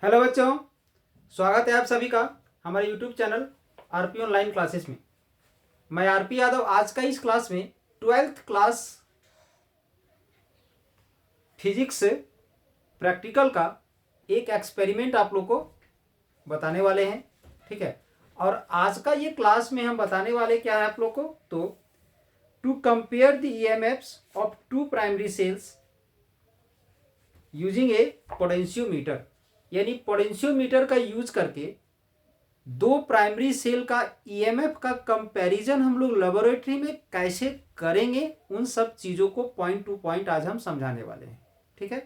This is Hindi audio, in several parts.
हेलो बच्चों, स्वागत है आप सभी का हमारे YouTube channel RP online classes में। मैं आरपी यादव आज का इस क्लास में 12th क्लास फिजिक्स प्रैक्टिकल का एक एक्सपेरिमेंट आप लोग को बताने वाले हैं। ठीक है, और आज का ये क्लास में हम बताने वाले क्या है आप लोग को, तो to compare the EMFs of two primary cells using a potentiometer, यानी पोटेंशियोमीटर का यूज करके दो प्राइमरी सेल का ईएमएफ का कंपैरिजन हम लोग लेबोरेटरी में कैसे करेंगे, उन सब चीज़ों को पॉइंट टू पॉइंट आज हम समझाने वाले हैं। ठीक है,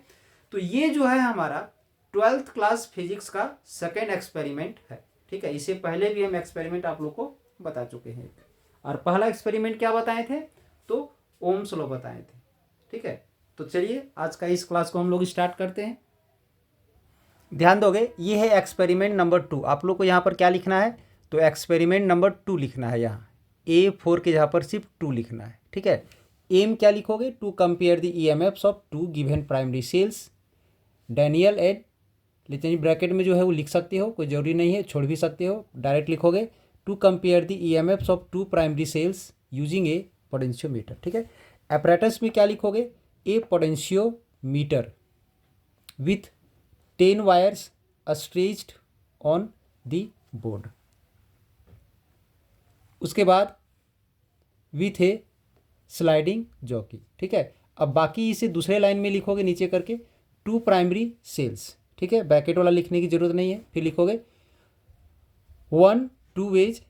तो ये जो है हमारा 12th क्लास फिजिक्स का सेकेंड एक्सपेरिमेंट है। ठीक है, इससे पहले भी हम एक्सपेरिमेंट आप लोग को बता चुके हैं, और पहला एक्सपेरिमेंट क्या बताए थे, तो ओम्स लॉ बताए थे। ठीक है, तो चलिए आज का इस क्लास को हम लोग स्टार्ट करते हैं। ध्यान दोगे, ये है एक्सपेरिमेंट नंबर 2। आप लोग को यहाँ पर क्या लिखना है, तो एक्सपेरिमेंट नंबर 2 लिखना है। यहाँ A4 के जहाँ पर सिर्फ 2 लिखना है। ठीक है, एम क्या लिखोगे, to compare the EMFs of two given primary cells Daniell and, लेकिन ब्रैकेट में जो है वो लिख सकते हो, कोई ज़रूरी नहीं है, छोड़ भी सकते हो, डायरेक्ट लिखोगे to compare the EMFs of two primary cells using a potentiometer. ठीक है, apparatus में क्या लिखोगे, a potentiometer with 10 wires stretched on the board। उसके बाद विथ ए स्लाइडिंग जॉकी। ठीक है, अब बाकी इसे दूसरे लाइन में लिखोगे नीचे करके टू प्राइमरी सेल्स। ठीक है, ब्रैकेट वाला लिखने की जरूरत नहीं है, फिर लिखोगे 1 2 वेज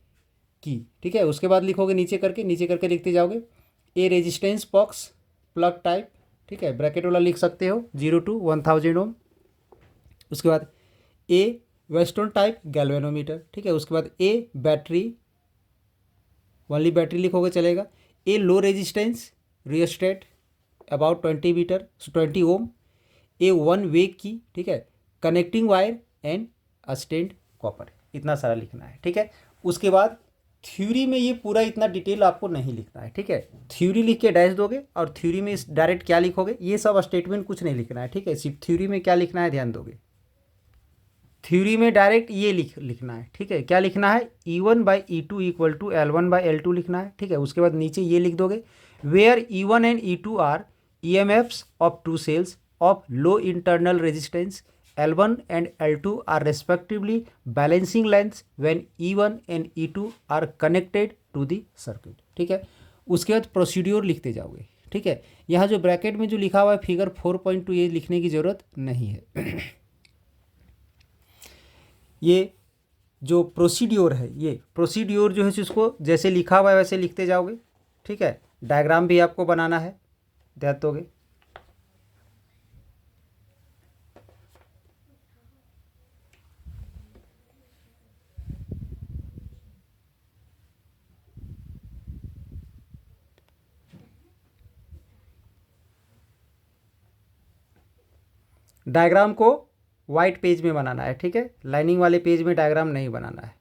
की। ठीक है, उसके बाद लिखोगे नीचे करके लिखते जाओगे ए रेजिस्टेंस बॉक्स प्लग टाइप। ठीक है, ब्रैकेट वाला लिख सकते हो 0 to 1000 ओम। उसके बाद ए वेस्टर्न टाइप गैल्वेनोमीटर। ठीक है, उसके बाद ए बैटरी, ओनली बैटरी लिखोगे चलेगा। A low resistance rheostat about 20 metre 20 ohm. A one way की। ठीक है, connecting wire and stand copper. इतना सारा लिखना है। ठीक है, उसके बाद थ्योरी में ये पूरा इतना डिटेल आपको नहीं लिखना है। ठीक है, थ्योरी लिख के डैश दोगे, और थ्योरी में डायरेक्ट क्या लिखोगे, ये सब स्टेटमेंट कुछ नहीं लिखना है। ठीक है, सिर्फ थ्योरी में क्या लिखना है ध्यान दोगे, थ्योरी में डायरेक्ट ये लिखना है। ठीक है, क्या लिखना है, E1/E2 इक्वल टू L1/L2 लिखना है। ठीक है, उसके बाद नीचे ये लिख दोगे where E1 and E2 are EMFs of two cells of low internal resistance L1 and L2 are respectively balancing length when E1 and E2 are connected to the circuit. ठीक है, उसके बाद प्रोसीड्योर लिखते जाओगे। ठीक है, यहाँ जो ब्रैकेट में जो लिखा हुआ है फिगर 4.2 ये लिखने की ज़रूरत नहीं है। ये जो प्रोसीड्योर है, ये प्रोसीड्योर जो है इसको जैसे लिखा हुआ है वैसे लिखते जाओगे। ठीक है, डायग्राम भी आपको बनाना है, ध्यान दोगे। डायग्राम को वाइट पेज में बनाना है। ठीक है, लाइनिंग वाले पेज में डायग्राम नहीं बनाना है।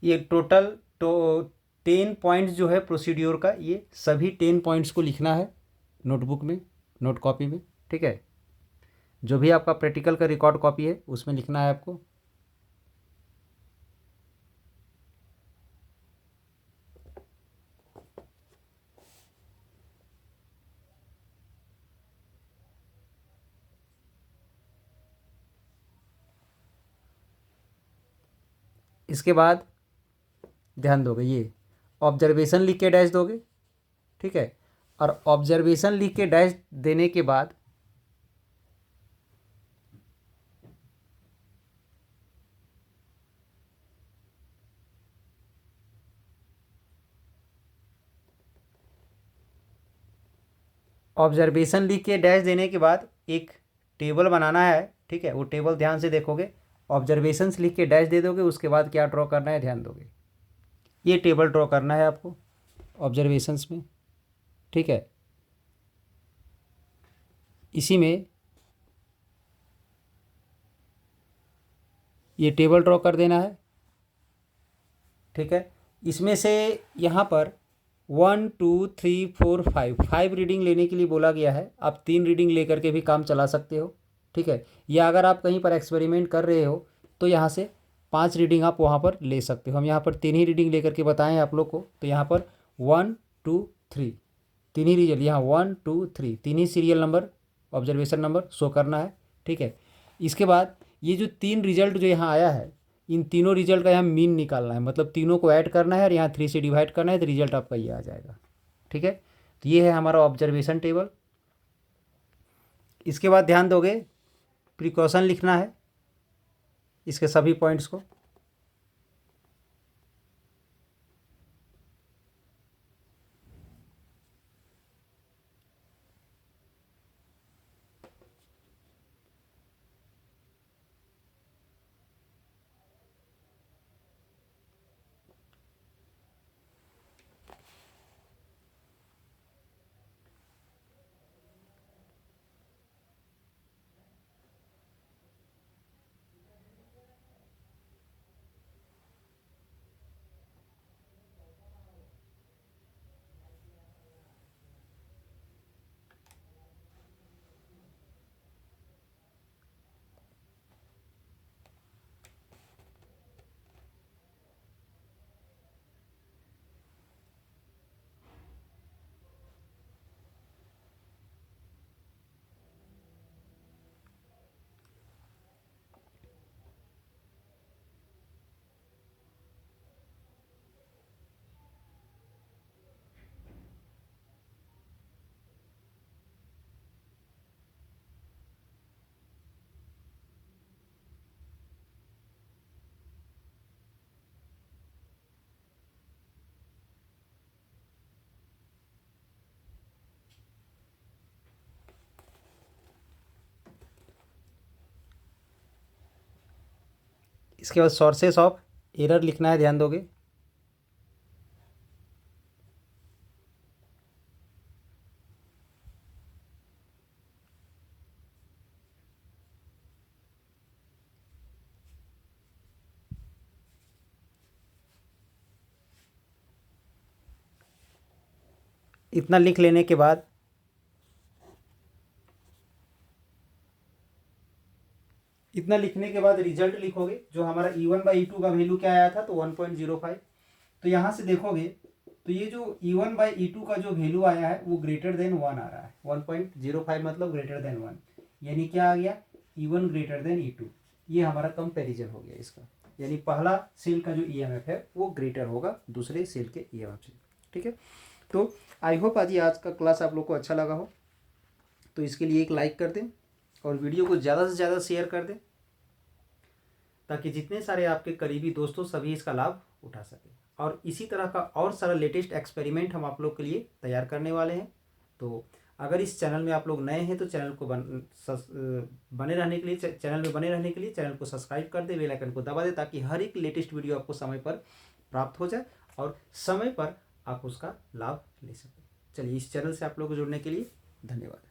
ये टोटल तो 10 पॉइंट्स जो है प्रोसीड्योर का, ये सभी 10 पॉइंट्स को लिखना है नोटबुक में, नोट कॉपी में। ठीक है, जो भी आपका प्रैक्टिकल का रिकॉर्ड कॉपी है उसमें लिखना है आपको। इसके बाद ध्यान दोगे, ये ऑब्जर्वेशन लिख के डैश दोगे। ठीक है, और ऑब्जर्वेशन लिख के डैश देने के बाद ऑब्जर्वेशन लिख के डैश देने के बाद एक टेबल बनाना है, ठीक है। वो टेबल ध्यान से देखोगे, ऑब्जर्वेशंस लिख के डैश दे दोगे, उसके बाद क्या ड्रॉ करना है ध्यान दोगे। ये टेबल ड्रॉ करना है आपको ऑब्जर्वेशंस में, ठीक है। इसी में ये टेबल ड्रॉ कर देना है, ठीक है। इसमें से यहाँ पर 1 2 3 4 5 रीडिंग लेने के लिए बोला गया है। आप 3 रीडिंग लेकर के भी काम चला सकते हो, ठीक है। या अगर आप कहीं पर एक्सपेरिमेंट कर रहे हो तो यहाँ से 5 रीडिंग आप वहाँ पर ले सकते हो। हम यहाँ पर 3 ही रीडिंग लेकर के बताएं आप लोग को। तो यहाँ पर 1 2 3 तीन ही रिजल्ट, यहाँ 1 2 3 तीन ही serial number observation number show करना है, ठीक है। इसके बाद ये जो 3 रिजल्ट जो यहाँ आया है, इन तीनों रिजल्ट का यहाँ मीन निकालना है, मतलब तीनों को ऐड करना है और यहाँ 3 से डिवाइड करना है, तो रिजल्ट आपका ये आ जाएगा, ठीक है। तो ये है हमारा ऑब्जर्वेशन टेबल। इसके बाद ध्यान दोगे, प्रिकॉशन लिखना है इसके सभी पॉइंट्स को। इसके बाद सोर्सेस ऑफ एरर लिखना है, ध्यान दोगे। इतना लिख लेने के बाद इतना लिखने के बाद रिजल्ट लिखोगे। जो हमारा E1/E2 का वैल्यू क्या आया था, तो 1.05। तो यहाँ से देखोगे तो ये जो E1/E2 का जो वैल्यू आया है वो ग्रेटर देन 1 आ रहा है। 1.05 मतलब ग्रेटर देन 1, यानी क्या आ गया, E1 ग्रेटर देन E2। ये हमारा कंपेरिजन हो गया इसका, यानी पहला सेल का जो EMF है वो ग्रेटर होगा दूसरे सेल के EMF से, ठीक है। तो आई होप आज का क्लास आप लोग को अच्छा लगा हो। तो इसके लिए एक लाइक कर दें और वीडियो को ज़्यादा से ज़्यादा शेयर कर दें, ताकि जितने सारे आपके करीबी दोस्तों सभी इसका लाभ उठा सकें। और इसी तरह का और सारा लेटेस्ट एक्सपेरिमेंट हम आप लोग के लिए तैयार करने वाले हैं। तो अगर इस चैनल में आप लोग नए हैं तो चैनल को बने रहने के लिए चैनल में बने रहने के लिए चैनल को सब्सक्राइब कर दे, बेल आइकन को दबा दे, ताकि हर एक लेटेस्ट वीडियो आपको समय पर प्राप्त हो जाए और समय पर आप उसका लाभ ले सकें। चलिए, इस चैनल से आप लोग को जुड़ने के लिए धन्यवाद।